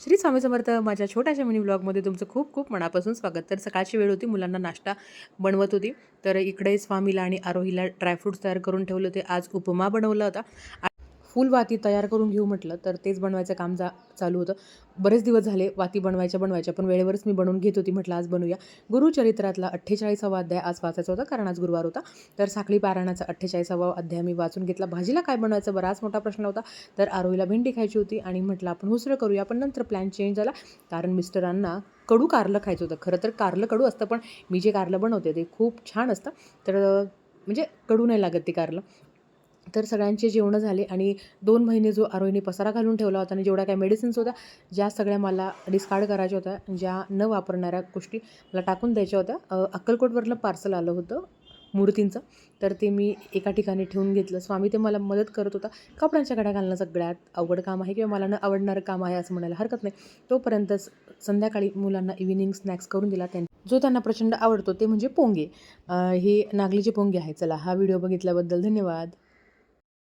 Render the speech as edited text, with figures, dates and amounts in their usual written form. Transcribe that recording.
श्री स्वामी समर्थ. माझ्या छोट्याशा मिनी ब्लॉगमध्ये तुमचं खूप खूप मनापासून स्वागत. तर सकाळची वेळ होती, मुलांना नाश्ता बनवत होती. तर इकडे स्वामीला आणि आरोहीला ड्रायफ्रूट्स तयार करून ठेवले होते. आज उपमा बनवला होता. फुल वाती तयार करून घेऊ म्हटलं, तर तेच बनवायचं काम चालू होतं. बरेच दिवस झाले वाती बनवायच्या, पण वेळेवरच मी बनवून घेत होती. म्हटलं आज बनवूया. गुरुचरित्रातला 48वा अध्याय आज वाचायचा होता, कारण आज गुरुवार होता. तर साखळी पारायणाचा 48वा अध्याय मी वाचून घेतला. भाजीला काय बनवायचं बराच मोठा प्रश्न होता. तर आरोहीला भेंडी खायची होती आणि म्हटलं आपण उसळ करूया. पण नंतर प्लॅन चेंज झाला, कारण मिस्टरांना कडू कारलं खायचं होतं. खरं तर कारलं कडू असतं, पण मी जे कारलं बनवते ते खूप छान असतं. तर म्हणजे कडू नाही लागत ते कारलं. तर सगळ्यांचे जेवणं झाले आणि 2 महिने जो आरोहीने पसारा घालून ठेवला होता आणि जेवढ्या काही मेडिसिन्स होत्या, ज्या सगळ्या मला डिस्कार्ड करायच्या होत्या, ज्या न वापरणाऱ्या गोष्टी मला टाकून द्यायच्या होत्या. अक्कलकोटवरनं पार्सल आलं होतं मूर्तींचं, तर ते मी एका ठिकाणी ठेवून घेतलं. स्वामी ते मला मदत करत होता. कपड्यांच्या घड्या घालणं सगळ्यात अवघड काम आहे, किंवा मला न आवडणारं काम आहे असं म्हणायला हरकत नाही. तोपर्यंतच संध्याकाळी मुलांना इव्हिनिंग स्नॅक्स करून दिला. जो त्यांना प्रचंड आवडतो ते म्हणजे पोंगे. हे नागलीचे पोंगे आहेत. चला, हा व्हिडिओ बघितल्याबद्दल धन्यवाद.